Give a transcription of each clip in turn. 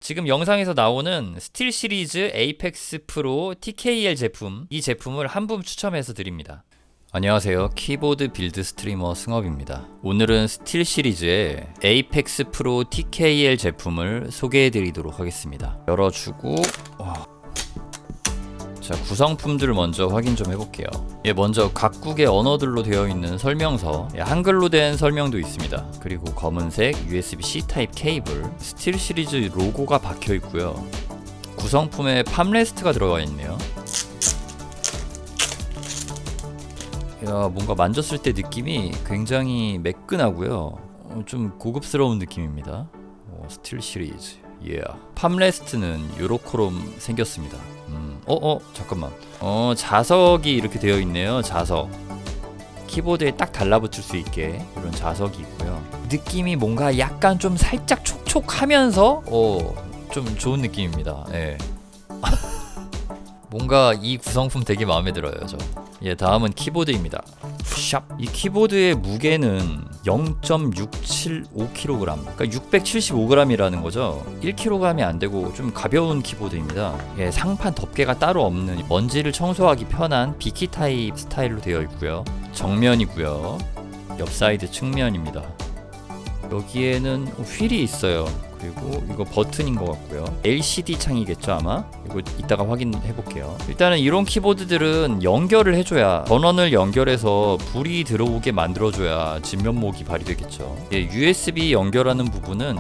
지금 영상에서 나오는 스틸 시리즈 에이펙스 프로 TKL 제품, 이 제품을 한 분 추첨해서 드립니다. 안녕하세요. 키보드 빌드 스트리머 승업입니다. 오늘은 스틸 시리즈의 에이펙스 프로 TKL 제품을 소개해 드리도록 하겠습니다. 열어주고 자, 구성품들 먼저 확인 좀 해볼게요. 먼저 각국의 언어들로 되어 있는 설명서, 한글로 된 설명도 있습니다. 그리고 검은색 USB-C 타입 케이블, 스틸 시리즈 로고가 박혀 있고요. 구성품에 팜레스트가 들어가 있네요. 뭔가 만졌을 때 느낌이 굉장히 매끈하고요. 좀 고급스러운 느낌입니다. 스틸 시리즈. 팜레스트는 요렇게롬 생겼습니다. 잠깐만. 자석이 이렇게 되어 있네요. 자석. 키보드에 딱 달라붙을 수 있게 이런 자석이 있고요. 느낌이 뭔가 약간 좀 살짝 촉촉하면서 좀 좋은 느낌입니다. 뭔가 이 구성품 되게 마음에 들어요. 다음은 키보드입니다. 이 키보드의 무게는 0.675kg, 그러니까 675g이라는 거죠. 1kg이 안 되고 좀 가벼운 키보드입니다. 상판 덮개가 따로 없는 먼지를 청소하기 편한 비키 타입 스타일로 되어 있고요. 정면이고요. 옆 사이드 측면입니다. 여기에는 휠이 있어요. 그리고 이거 버튼인 것 같고요. LCD 창이겠죠 아마? 이거 이따가 확인해 볼게요. 일단은 이런 키보드들은 연결을 해줘야, 전원을 연결해서 불이 들어오게 만들어줘야 진면목이 발휘되겠죠. USB 연결하는 부분은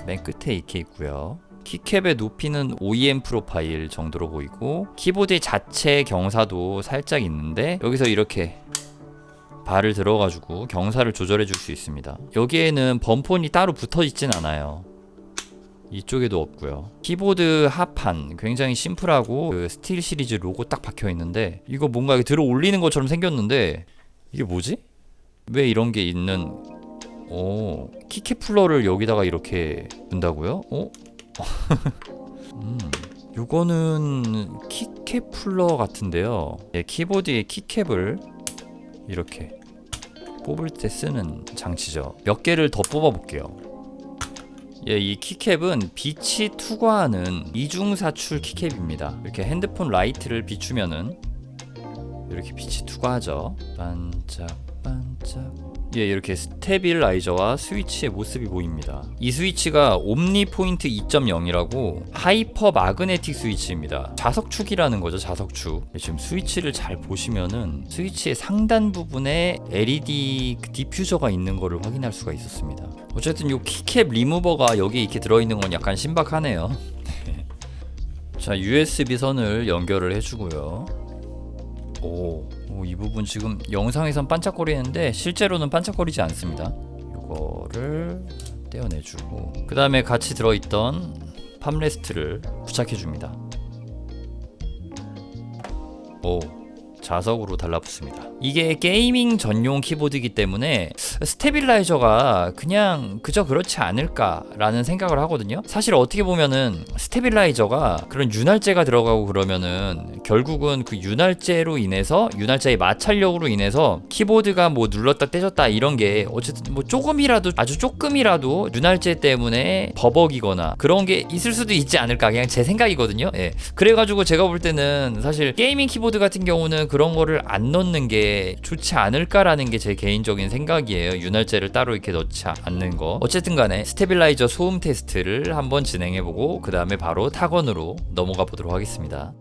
맨 끝에 이렇게 있고요. 키캡의 높이는 OEM 프로파일 정도로 보이고, 키보드 자체 경사도 살짝 있는데 여기서 이렇게 발을 들어가지고 경사를 조절해 줄 수 있습니다. 여기에는 범폰이 따로 붙어 있진 않아요. 이쪽에도 없고요. 키보드 하판 굉장히 심플하고 그 스틸 시리즈 로고 딱 박혀 있는데, 이거 뭔가 들어 올리는 것처럼 생겼는데 이게 뭐지? 왜 이런 게 있는? 키캡 풀러를 여기다가 이렇게 둔다고요? 요거는 키캡 풀러 같은데요. 키보드의 키캡을 이렇게 뽑을 때 쓰는 장치죠. 몇 개를 더 뽑아 볼게요. 이 키캡은 빛이 투과하는 이중사출 키캡입니다. 이렇게 핸드폰 라이트를 비추면은 이렇게 빛이 투과하죠. 반짝반짝. 이렇게 스테빌라이저와 스위치의 모습이 보입니다. 이 스위치가 옴니 포인트 2.0이라고 하이퍼 마그네틱 스위치입니다. 자석축이라는 거죠, 자석축. 지금 스위치를 잘 보시면은 스위치의 상단 부분에 LED 디퓨저가 있는 거를 확인할 수가 있었습니다. 어쨌든 이 키캡 리무버가 여기 이렇게 들어있는 건 약간 신박하네요. 자, USB 선을 연결을 해주고요. 이 부분 지금 영상에선 반짝거리는데 실제로는 반짝거리지 않습니다. 이거를 떼어내주고, 그 다음에 같이 들어있던 팜레스트를 부착해줍니다. 자석으로 달라붙습니다. 이게 게이밍 전용 키보드이기 때문에 스테빌라이저가 그냥 그저 그렇지 않을까라는 생각을 하거든요. 사실 어떻게 보면은 스테빌라이저가 그런 윤활제가 들어가고 그러면은 결국은 그 윤활제로 인해서, 윤활제의 마찰력으로 인해서 키보드가 뭐 눌렀다 떼졌다 이런 게 어쨌든 뭐 조금이라도, 아주 조금이라도 윤활제 때문에 버벅이거나 그런 게 있을 수도 있지 않을까, 그냥 제 생각이거든요. 그래가지고 제가 볼 때는 사실 게이밍 키보드 같은 경우는 그런 거를 안 넣는 게 좋지 않을까라는 게 제 개인적인 생각이에요. 윤활제를 따로 이렇게 넣지 않는 거. 어쨌든 간에 스테빌라이저 소음 테스트를 한번 진행해보고 그 다음에 바로 타건으로 넘어가 보도록 하겠습니다.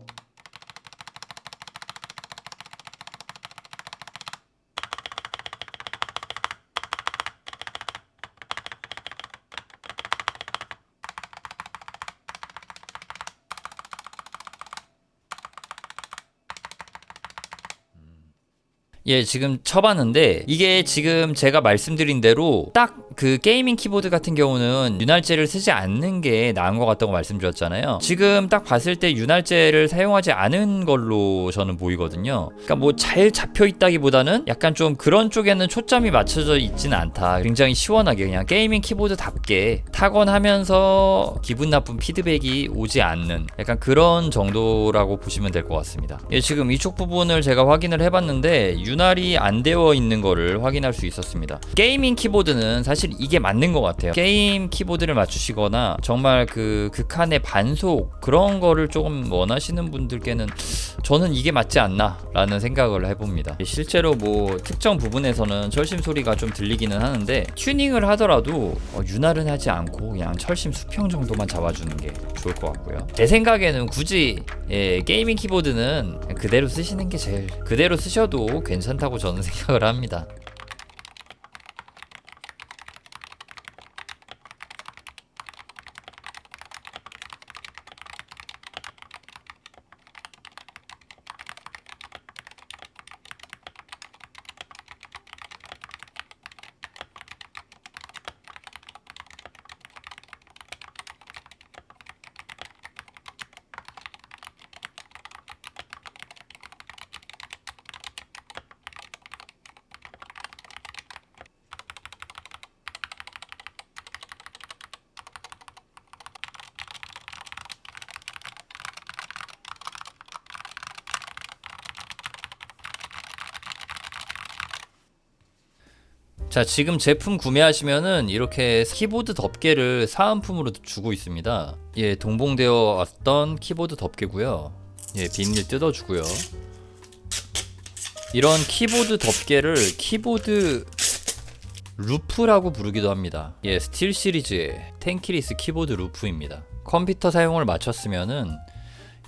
지금 쳐봤는데 이게 지금 제가 말씀드린 대로 딱 그 게이밍 키보드 같은 경우는 윤활제를 쓰지 않는 게 나은 것 같다고 말씀드렸잖아요. 지금 딱 봤을 때 윤활제를 사용하지 않은 걸로 저는 보이거든요. 그러니까 뭐 잘 잡혀 있다기보다는 약간 좀 그런 쪽에는 초점이 맞춰져 있지는 않다. 굉장히 시원하게 그냥 게이밍 키보드답게 타건하면서 기분 나쁜 피드백이 오지 않는 약간 그런 정도라고 보시면 될 것 같습니다. 지금 이쪽 부분을 제가 확인을 해봤는데 윤활이 안 되어 있는 거를 확인할 수 있었습니다. 게이밍 키보드는 사실 분들은 이게 맞는 것 같아요. 게임 키보드를 맞추시거나 정말 그 극한의 반속 그런 거를 조금 원하시는 분들께는 저는 이게 맞지 않나 라는 생각을 해봅니다. 실제로 뭐 특정 부분에서는 철심 소리가 좀 들리기는 하는데 튜닝을 하더라도 윤활은 하지 않고 그냥 철심 수평 정도만 잡아주는 게 좋을 것 같고요. 제 생각에는 굳이 게이밍 키보드는 그대로 쓰시는 게 제일, 그대로 쓰셔도 괜찮다고 저는 생각을 합니다. 자, 지금 제품 구매하시면은 이렇게 키보드 덮개를 사은품으로 주고 있습니다. 예, 동봉되어 왔던 키보드 덮개고요. 예, 비닐 뜯어주고요. 이런 키보드 덮개를 키보드 루프라고 부르기도 합니다. 예, 스틸 시리즈의 텐키리스 키보드 루프입니다. 컴퓨터 사용을 마쳤으면은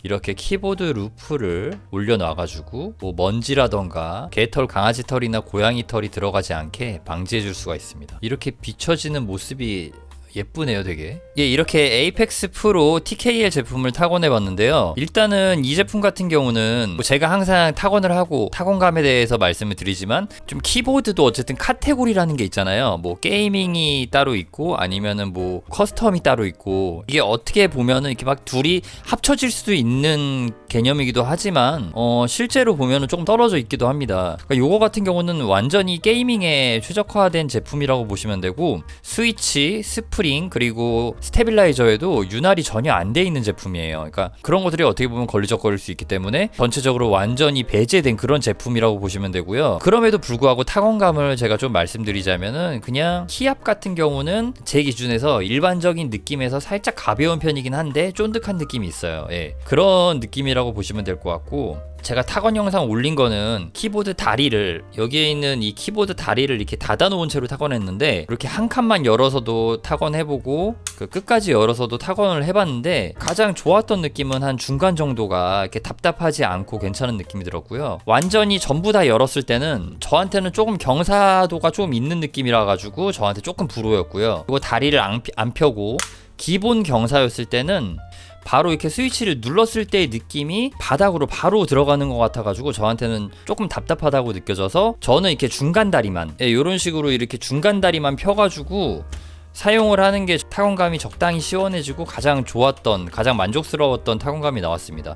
이렇게 키보드 루프를 올려놔가지고 뭐 먼지라던가 개털, 강아지 털이나 고양이 털이 들어가지 않게 방지해줄 수가 있습니다. 이렇게 비춰지는 모습이 예쁘네요, 되게. 예, 이렇게 에이펙스 프로 TKL 제품을 타건해 봤는데요. 일단은 이 제품 같은 경우는 뭐 제가 항상 타건을 하고 타건감에 대해서 말씀을 드리지만 좀 키보드도 어쨌든 카테고리라는 게 있잖아요. 뭐 게이밍이 따로 있고 아니면은 뭐 커스텀이 따로 있고, 이게 어떻게 보면은 이렇게 막 둘이 합쳐질 수도 있는 개념이기도 하지만 실제로 보면은 조금 떨어져 있기도 합니다. 그러니까 요거 같은 경우는 완전히 게이밍에 최적화된 제품이라고 보시면 되고, 스위치, 스프링 그리고 스테빌라이저에도 윤활이 전혀 안 돼 있는 제품이에요. 그러니까 그런 것들이 어떻게 보면 걸리적거릴 수 있기 때문에 전체적으로 완전히 배제된 그런 제품이라고 보시면 되고요. 그럼에도 불구하고 타건감을 제가 좀 말씀드리자면은 그냥 키압 같은 경우는 제 기준에서 일반적인 느낌에서 살짝 가벼운 편이긴 한데 쫀득한 느낌이 있어요. 예, 그런 느낌이라고 보시면 될 것 같고, 제가 타건 영상 올린 거는 키보드 다리를, 여기에 있는 이 키보드 다리를 이렇게 닫아 놓은 채로 타건했는데, 이렇게 한 칸만 열어서도 타건해보고 그 끝까지 열어서도 타건을 해봤는데 가장 좋았던 느낌은 한 중간 정도가 이렇게 답답하지 않고 괜찮은 느낌이 들었고요. 완전히 전부 다 열었을 때는 저한테는 조금 경사도가 좀 있는 느낌이라 가지고 저한테 조금 불호였고요. 그리고 다리를 안 펴고 기본 경사였을 때는 바로 이렇게 스위치를 눌렀을 때의 느낌이 바닥으로 바로 들어가는 것 같아가지고 저한테는 조금 답답하다고 느껴져서, 저는 이렇게 중간 다리만, 이런 식으로 이렇게 중간 다리만 펴가지고 사용을 하는 게 타건감이 적당히 시원해지고 가장 좋았던, 가장 만족스러웠던 타건감이 나왔습니다.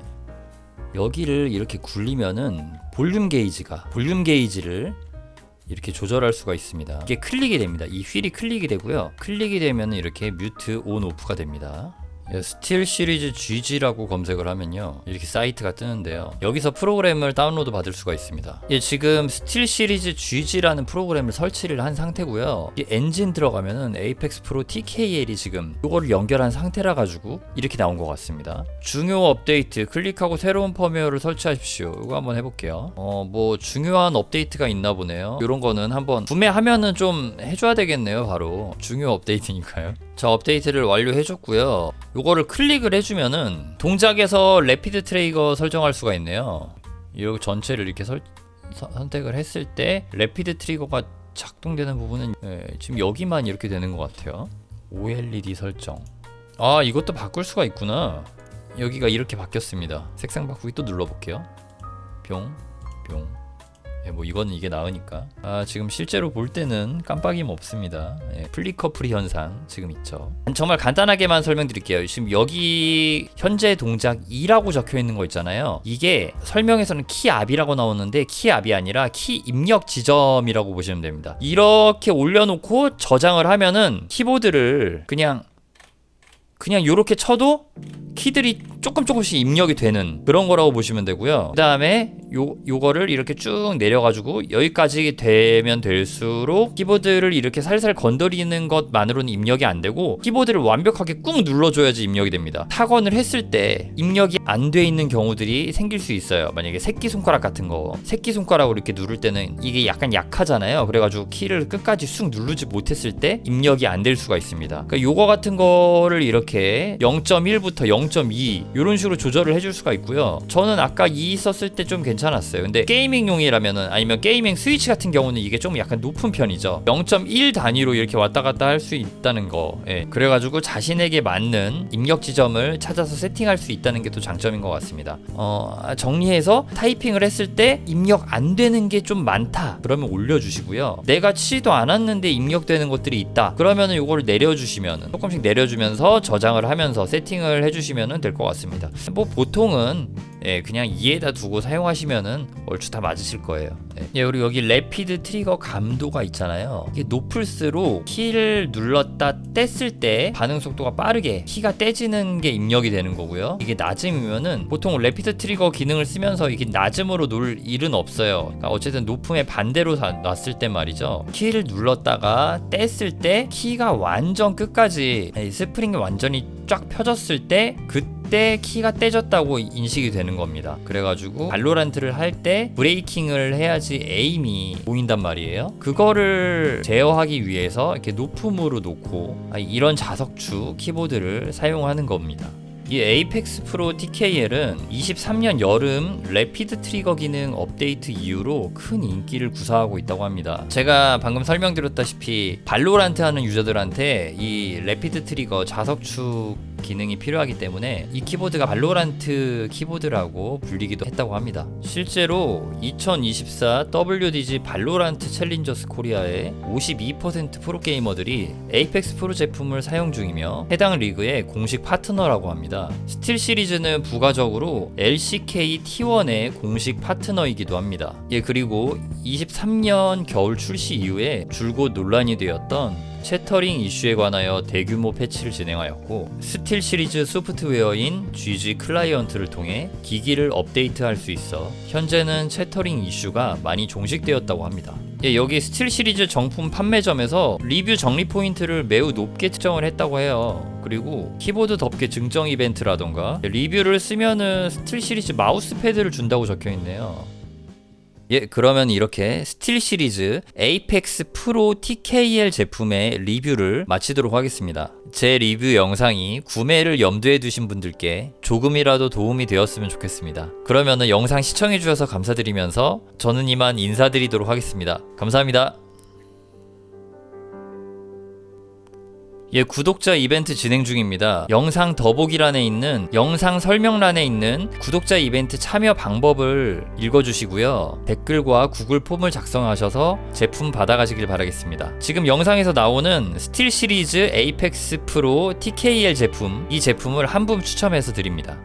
여기를 이렇게 굴리면은 볼륨 게이지를 이렇게 조절할 수가 있습니다. 이게 클릭이 됩니다. 이 휠이 클릭이 되고요. 클릭이 되면 이렇게 뮤트 온 오프가 됩니다. 스틸 시리즈 GG라고 검색을 하면요, 이렇게 사이트가 뜨는데요. 여기서 프로그램을 다운로드 받을 수가 있습니다. 예, 지금 스틸 시리즈 GG라는 프로그램을 설치를 한 상태고요. 이 엔진 들어가면은 에이펙스 프로 TKL이 지금 이거를 연결한 상태라 가지고 이렇게 나온 것 같습니다. 중요 업데이트 클릭하고 새로운 펌웨어를 설치하십시오. 이거 한번 해볼게요. 뭐 중요한 업데이트가 있나 보네요. 이런 거는 한번 구매하면은 좀 해줘야 되겠네요. 바로 중요 업데이트니까요. 자, 업데이트를 완료해줬고요. 요거를 클릭을 해주면은 동작에서 래피드 트리거 설정할 수가 있네요. 이 전체를 이렇게 선택을 했을 때 래피드 트리거가 작동되는 부분은 지금 여기만 이렇게 되는 것 같아요. OLED 설정. 아, 이것도 바꿀 수가 있구나. 여기가 이렇게 바뀌었습니다. 색상 바꾸기 또 눌러볼게요. 뿅, 뿅. 뭐 이거는 이게 나으니까. 지금 실제로 볼 때는 깜빡임 없습니다. 플리커프리 현상 지금 있죠. 정말 간단하게만 설명드릴게요. 지금 여기 현재 동작 2라고 적혀 있는 거 있잖아요. 이게 설명에서는 키압이라고 나오는데 키압이 아니라 키 입력 지점이라고 보시면 됩니다. 이렇게 올려놓고 저장을 하면은 키보드를 그냥 요렇게 쳐도 키들이 조금씩 입력이 되는 그런 거라고 보시면 되고요. 그 다음에 요거를 이렇게 쭉 내려가지고 여기까지 되면 될수록 키보드를 이렇게 살살 건드리는 것만으로는 입력이 안 되고 키보드를 완벽하게 꾹 눌러줘야지 입력이 됩니다. 타건을 했을 때 입력이 안 돼 있는 경우들이 생길 수 있어요. 만약에 새끼손가락 같은 거, 새끼손가락으로 이렇게 누를 때는 이게 약간 약하잖아요. 그래가지고 키를 끝까지 쑥 누르지 못했을 때 입력이 안 될 수가 있습니다. 그러니까 요거 같은 거를 이렇게 0.1부터 0.2 이런 식으로 조절을 해줄 수가 있고요. 저는 아까 2 썼을 때 좀 괜찮았어요. 근데 게이밍용이라면은, 아니면 게이밍 스위치 같은 경우는 이게 좀 약간 높은 편이죠. 0.1 단위로 이렇게 왔다 갔다 할 수 있다는 거. 예. 그래가지고 자신에게 맞는 입력 지점을 찾아서 세팅할 수 있다는 게 또 장점인 것 같습니다. 정리해서 타이핑을 했을 때 입력 안 되는 게 좀 많다 그러면 올려주시고요. 내가 치지도 않았는데 입력되는 것들이 있다 그러면은 요거를 내려주시면은, 조금씩 내려주면서 저장을 하면서 세팅을 해주시면은 될 것 같습니다. 뭐 보통은 그냥 2에다 두고 사용하시면은 얼추 다 맞으실 거예요. 그리고 여기 래피드 트리거 감도가 있잖아요. 이게 높을수록 키를 눌렀다 뗐을 때 반응 속도가 빠르게 키가 떼지는 게 입력이 되는 거고요. 이게 낮음이면은 보통 래피드 트리거 기능을 쓰면서 이게 낮음으로 놓을 일은 없어요. 그러니까 어쨌든 높음의 반대로 놨을 때 말이죠. 키를 눌렀다가 뗐을 때 키가 완전 끝까지 스프링이 완전히 쫙 펴졌을 때 그때 키가 떼졌다고 인식이 되는 겁니다. 그래가지고 발로란트를 할 때 브레이킹을 해야지 에임이 보인단 말이에요. 그거를 제어하기 위해서 이렇게 높음으로 놓고 이런 자석축 키보드를 사용하는 겁니다. 이 에이펙스 프로 TKL은 23년 여름 래피드 트리거 기능 업데이트 이후로 큰 인기를 구사하고 있다고 합니다. 제가 방금 설명드렸다시피 발로란트 하는 유저들한테 이 래피드 트리거 자석축 기능이 필요하기 때문에 이 키보드가 발로란트 키보드라고 불리기도 했다고 합니다. 실제로 2024 WDG 발로란트 챌린저스 코리아의 52% 프로게이머들이 에이펙스 프로 제품을 사용 중이며 해당 리그의 공식 파트너라고 합니다. 스틸 시리즈는 부가적으로 LCK T1의 공식 파트너이기도 합니다. 그리고 23년 겨울 출시 이후에 줄곧 논란이 되었던 채터링 이슈에 관하여 대규모 패치를 진행하였고, 스틸 시리즈 소프트웨어인 GG 클라이언트를 통해 기기를 업데이트할 수 있어 현재는 채터링 이슈가 많이 종식되었다고 합니다. 여기 스틸 시리즈 정품 판매점에서 리뷰 정리 포인트를 매우 높게 측정을 했다고 해요. 그리고 키보드 덮개 증정 이벤트라던가 리뷰를 쓰면은 스틸 시리즈 마우스 패드를 준다고 적혀있네요. 그러면 이렇게 스틸 시리즈 에이펙스 프로 TKL 제품의 리뷰를 마치도록 하겠습니다. 제 리뷰 영상이 구매를 염두에 두신 분들께 조금이라도 도움이 되었으면 좋겠습니다. 그러면은 영상 시청해 주셔서 감사드리면서 저는 이만 인사드리도록 하겠습니다. 감사합니다. 구독자 이벤트 진행 중입니다. 영상 더보기란에 있는 영상 설명란에 있는 구독자 이벤트 참여 방법을 읽어주시고요. 댓글과 구글 폼을 작성하셔서 제품 받아가시길 바라겠습니다. 지금 영상에서 나오는 스틸 시리즈 에이펙스 프로 TKL 제품, 이 제품을 한 분 추첨해서 드립니다.